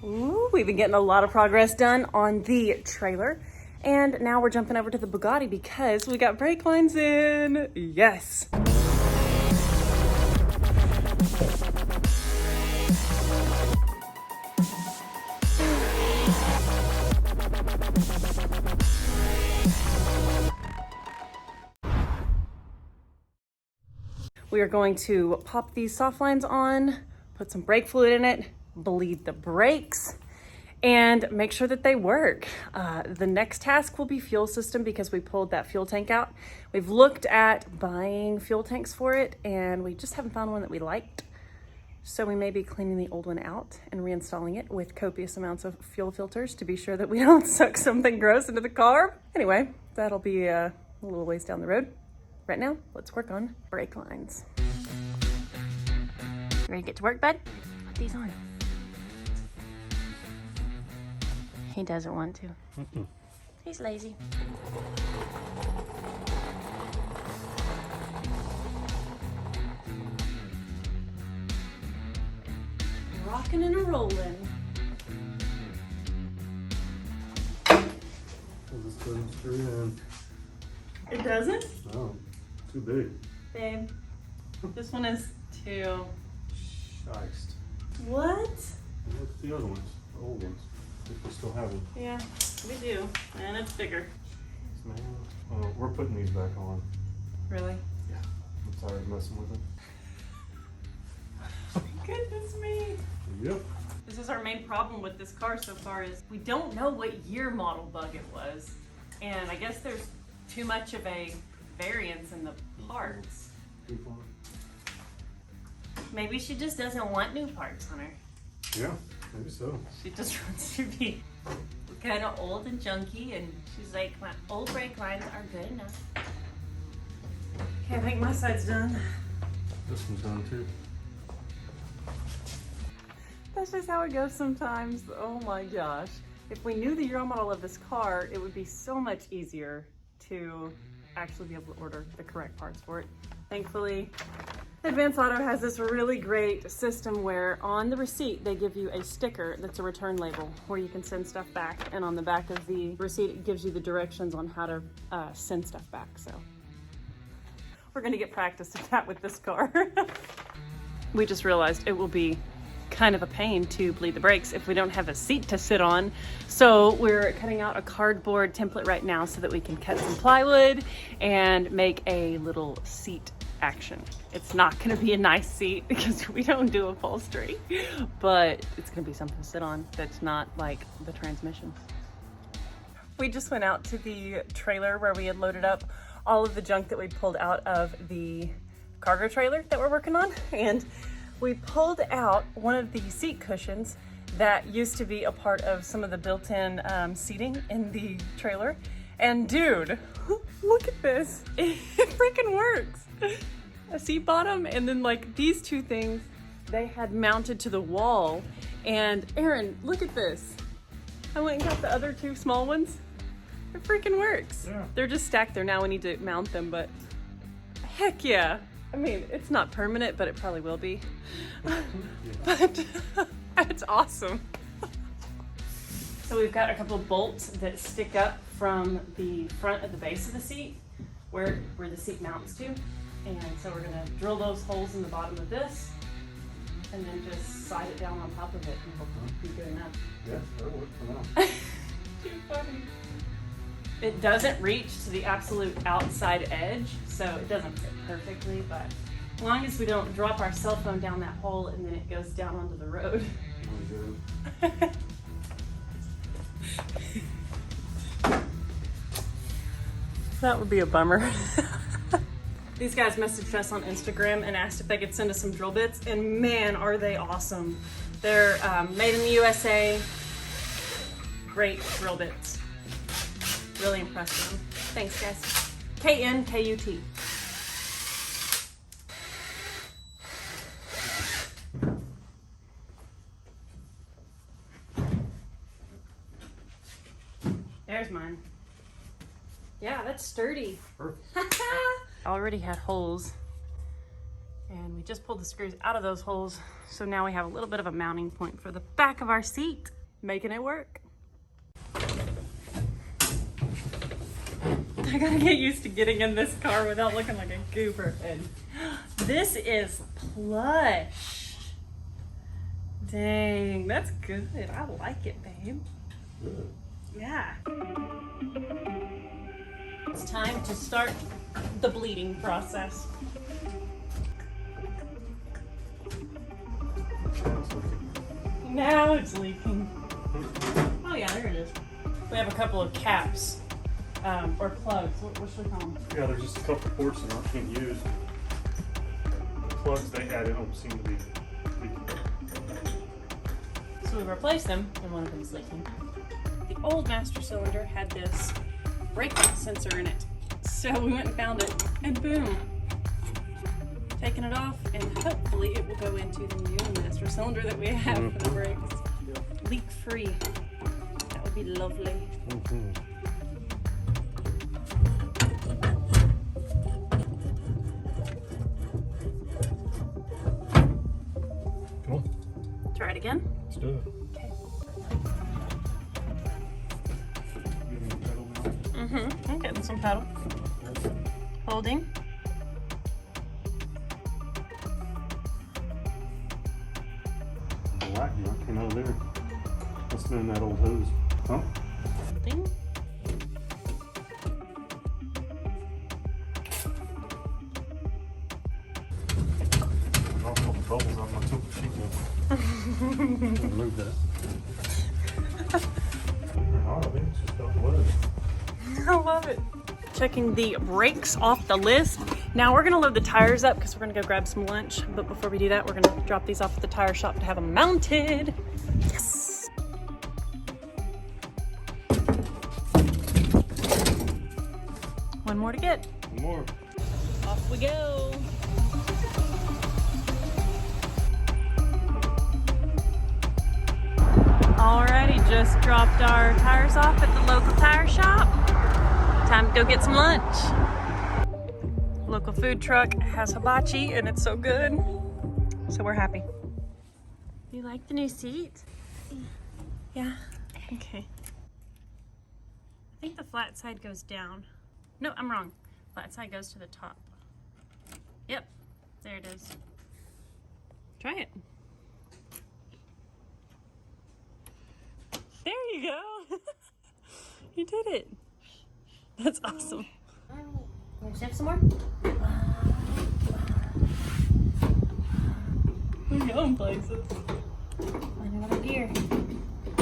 Ooh, we've been getting a lot of progress done on the trailer. And now we're jumping over to the Bugatti because we got brake lines in. Yes. We are going to pop these soft lines on, put some brake fluid in it, bleed the brakes, and make sure that they work. The next task will be fuel system because we pulled that fuel tank out. We've looked at buying fuel tanks for it and we just haven't found one that we liked. So we may be cleaning the old one out and reinstalling it with copious amounts of fuel filters to be sure that we don't suck something gross into the car. Anyway, that'll be a little ways down the road. Right now, let's work on brake lines. Ready to get to work, bud? Put these on. He doesn't want to. He's lazy. Rocking and a rolling. This doesn't screw in. It doesn't? No, too big. Babe, this one is too... Shiced. What? What's the other ones? The old ones. If we still have them. Yeah, we do. And it's bigger. Well, we're putting these back on. Really? Yeah. I'm tired of messing with them. Goodness me. Yep. This is our main problem with this car so far is we don't know what year model bug it was. And I guess there's too much of a variance in the parts. Maybe she just doesn't want new parts on her. Yeah, maybe so. She just wants to be kind of old and junky, and she's like, my old brake lines are good enough. Okay, I think my side's done. This one's done too. That's just how it goes sometimes. Oh my gosh. If we knew the year model of this car, it would be so much easier to actually be able to order the correct parts for it. Thankfully, Advance Auto has this really great system where on the receipt, they give you a sticker that's a return label where you can send stuff back. And on the back of the receipt, it gives you the directions on how to send stuff back. So we're gonna get practice at that with this car. We just realized it will be kind of a pain to bleed the brakes if we don't have a seat to sit on. So we're cutting out a cardboard template right now so that we can cut some plywood and make a little seat action. It's not going to be a nice seat because we don't do upholstery, but it's going to be something to sit on that's not like the transmission. We just went out to the trailer where we had loaded up all of the junk that we pulled out of the cargo trailer that we're working on, and we pulled out one of the seat cushions that used to be a part of some of the built-in seating in the trailer. And dude, look at this. It freaking works. A seat bottom, and then like these two things, they had mounted to the wall. And Aaron, look at this. I went and got the other two small ones. It freaking works. Yeah. They're just stacked there now. We need to mount them, but heck yeah. I mean, it's not permanent, but it probably will be. But it's awesome. So we've got a couple of bolts that stick up from the front of the base of the seat, where the seat mounts to. And so we're gonna drill those holes in the bottom of this, and then just slide it down on top of it, and hopefully be good enough. Yeah, that'll work for now. Too funny. It doesn't reach to the absolute outside edge, so it doesn't fit perfectly, but as long as we don't drop our cell phone down that hole and then it goes down onto the road. That would be a bummer. These guys messaged us on Instagram and asked if they could send us some drill bits, and man, are they awesome. They're made in the USA. Great drill bits. Really impressed with them. Thanks, guys. KNKUT. There's mine. Yeah, that's sturdy. Perfect. Already had holes, and we just pulled the screws out of those holes. So now we have a little bit of a mounting point for the back of our seat, making it work. I gotta get used to getting in this car without looking like a goober head. This is plush. Dang, that's good. I like it, babe. Good. Yeah. It's time to start the bleeding process. Now it's leaking. Oh yeah, there it is. We have a couple of caps, or plugs. What should we call them? Yeah, there's just a couple ports that aren't being used. The plugs they added don't seem to be leaking. So we replaced them, and one of them is leaking. The old master cylinder had this brake sensor in it. So we went and found it, and boom. Taking it off, and hopefully it will go into the new master cylinder that we have for the brakes. Leak free. That would be lovely. Mm-hmm. Come on. Try it again. Let's do it. Okay. Mm-hmm. I'm getting some pedal. Holding. Black nut came out of there. Must have been that old hose. Huh? Holding. I'll put the bubbles on my tilt sheet. Remove that. Oh, I think it's just got blood. I love it. Checking the brakes off the list. Now we're gonna load the tires up because we're gonna go grab some lunch. But before we do that, we're gonna drop these off at the tire shop to have them mounted. Yes. One more to get. One more. Off we go. Alrighty, just dropped our tires off at the local tire shop. Time to go get some lunch. Local food truck has hibachi and it's so good. So we're happy. You like the new seat? Yeah? Okay. I think the flat side goes down. No, I'm wrong. Flat side goes to the top. Yep, there it is. Try it. There you go. You did it. That's awesome. Want to sip some more? We're going places. Find another gear. There's a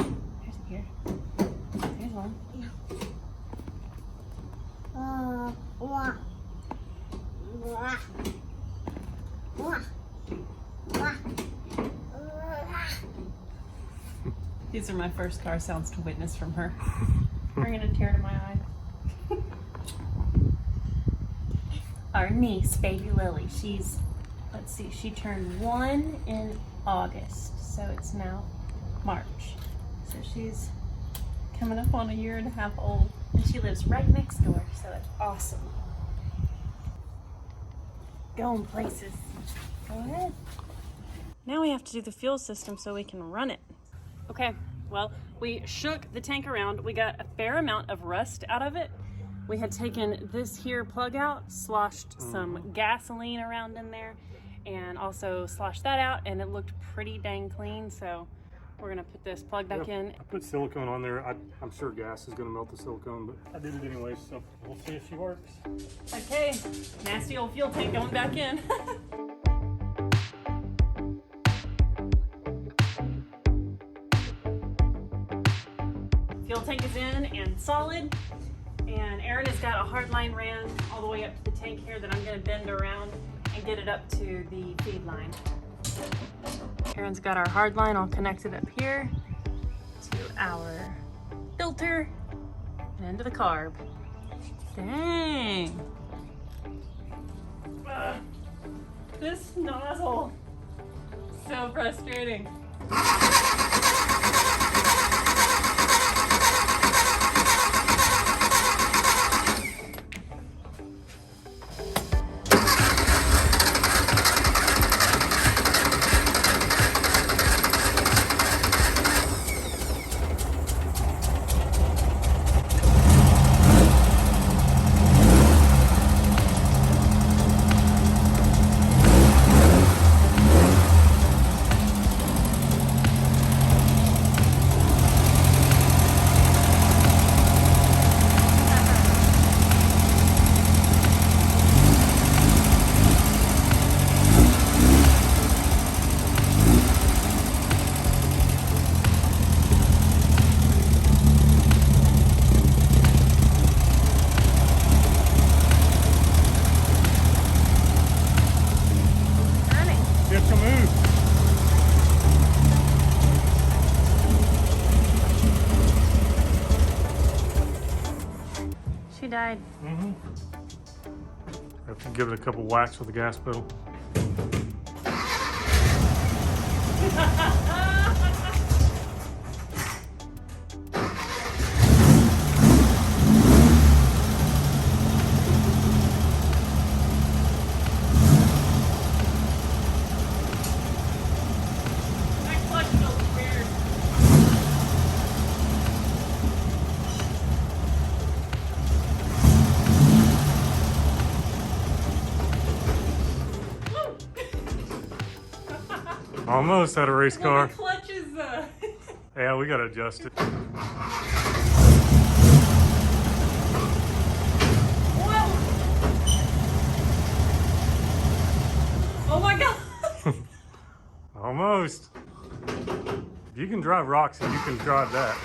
gear. There's one. These are my first car sounds to witness from her. Bringing a tear to my eye. Our niece, baby Lily, she's, let's see, she turned 1 in August, so it's now March. So she's coming up on a 1.5 years old, and she lives right next door, so it's awesome. Going places. Go ahead. Now we have to do the fuel system so we can run it. Okay, well, we shook the tank around. We got a fair amount of rust out of it. We had taken this here plug out, sloshed some gasoline around in there, and also sloshed that out, and it looked pretty dang clean. So we're gonna put this plug back in. I put silicone on there. I'm sure gas is gonna melt the silicone, but I did it anyway, so we'll see if she works. Okay, nasty old fuel tank going back in. Fuel tank is in and solid. And Aaron has got a hard line ran all the way up to the tank here that I'm gonna bend around and get it up to the feed line. Aaron's got our hard line all connected up here to our filter and into the carb. Dang. This nozzle, so frustrating. battery died. Mm-hmm. Have to give it a couple whacks with the gas pedal. Almost had a race car. The clutch is, Yeah, we gotta adjust it. Whoa! Oh my god! Almost. If you can drive Roxy, you can drive that.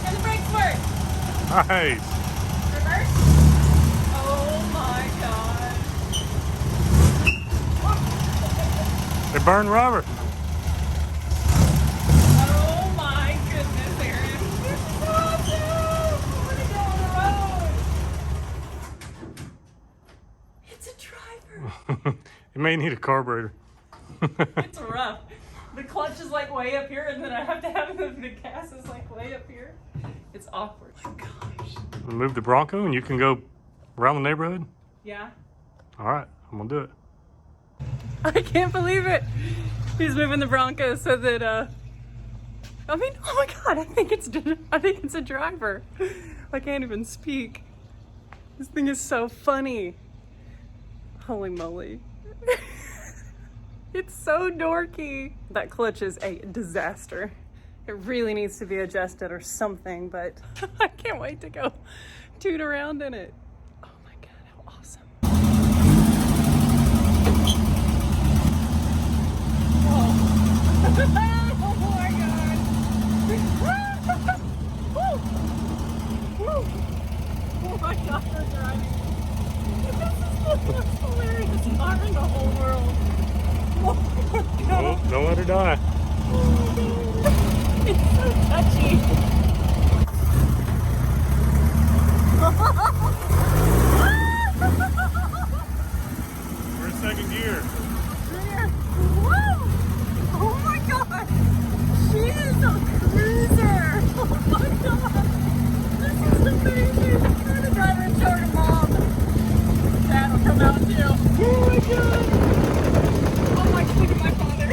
And the brakes work! Nice. Reverse? Oh my god. They burn rubber. Oh my goodness, Aaron. This is awesome! I want to go on the road. It's a driver. You may need a carburetor. It's rough. The clutch is like way up here, and then I have to have the gas is like way up here. It's awkward. Oh my gosh. Move the Bronco and you can go around the neighborhood. Yeah. All right, I'm gonna do it. I can't believe it. He's moving the Bronco so that I mean, oh my god, I think it's a driver. I can't even speak. This thing is so funny. Holy moly. It's so dorky. That clutch is a disaster. It really needs to be adjusted or something, but I can't wait to go toot around in it. Oh my god, how awesome. Oh, oh my god. Woo. Woo. Oh my god, we're driving. This is the most hilarious car in the whole world. Oh my god. Don't let her die. Oh my god. It's so touchy. We're in second gear. Woo! Oh my god! She is a cruiser! Oh my god! This is amazing! I'm gonna drive her and show her mom. Dad will come out too. Oh my god! Oh my god, look at my father.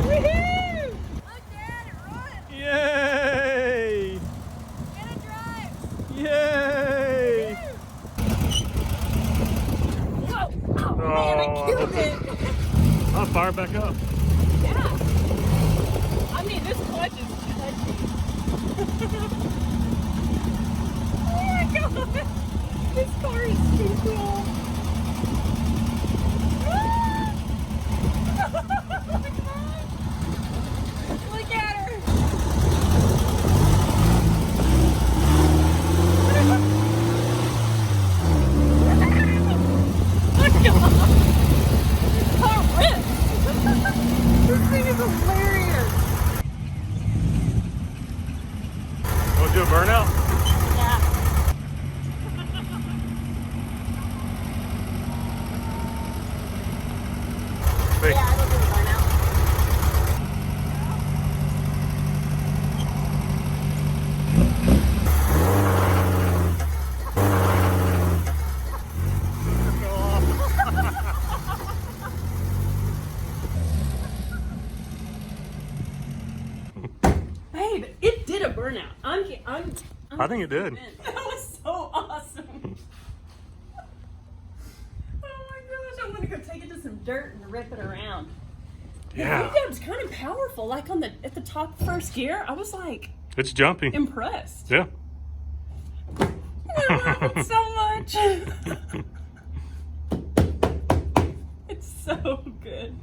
Woohoo! Look, Dad, it runs! Yay! And it drives! Yay! Whoa! Oh, man, I killed it! I'll fire back up. Yeah. I mean, this clutch is touchy. Oh my god! This car is too cool. Oh my god! Look at her! Oh my god! This car rips! This thing is hilarious! Want to do a burnout? Yeah. Wait. Yeah, I will do a burnout. Babe, it did a burnout. I think it did. That was so awesome. Oh my gosh, I'm gonna go take it to some dirt and rip it around. Yeah. That was kind of powerful. Like at the top first gear, I was like It's jumpy. impressed. Yeah. I love it so much. It's so good.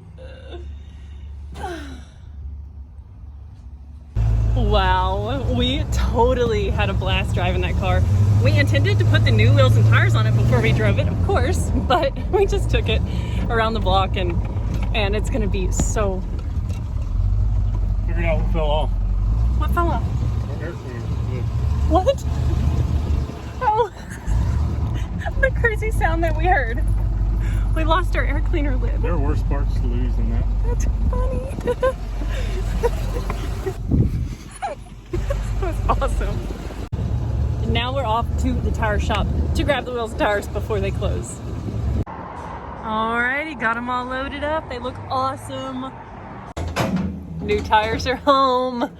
Wow, we totally had a blast driving that car. We intended to put the new wheels and tires on it before we drove it, of course, but we just took it around the block and it's gonna be so... Figured out what fell off. What fell off? Our air cleaner. What? Oh, the crazy sound that we heard. We lost our air cleaner lid. There are worse parts to lose than that. That's funny. That was awesome. And now we're off to the tire shop to grab the wheels and tires before they close. Alrighty, got them all loaded up. They look awesome. New tires are home.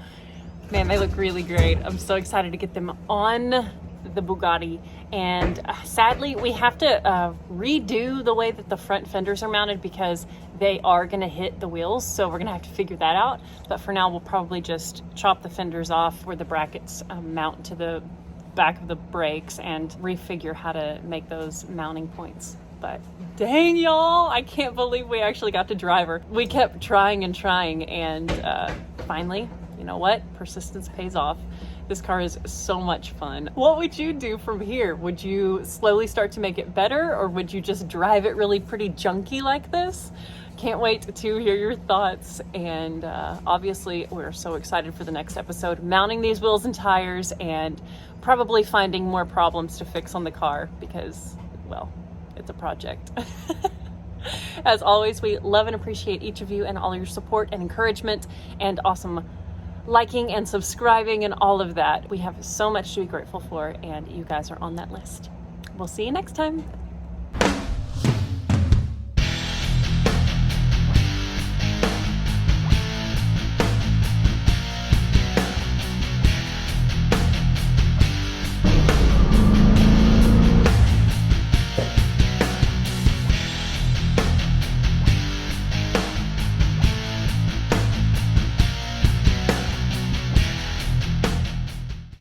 Man, they look really great. I'm so excited to get them on the Bugatti. And sadly, we have to redo the way that the front fenders are mounted because they are gonna hit the wheels. So we're gonna have to figure that out. But for now, we'll probably just chop the fenders off where the brackets mount to the back of the brakes and refigure how to make those mounting points. But dang, y'all, I can't believe we actually got to drive her. We kept trying and trying, and finally, you know what? Persistence pays off. This car is so much fun. What would you do from here? Would you slowly start to make it better, or would you just drive it really pretty junky like this? Can't wait to hear your thoughts. And obviously, we're so excited for the next episode, mounting these wheels and tires and probably finding more problems to fix on the car because, well, it's a project. As always, we love and appreciate each of you and all your support and encouragement and awesome liking and subscribing and all of that. We have so much to be grateful for, and you guys are on that list. We'll see you next time.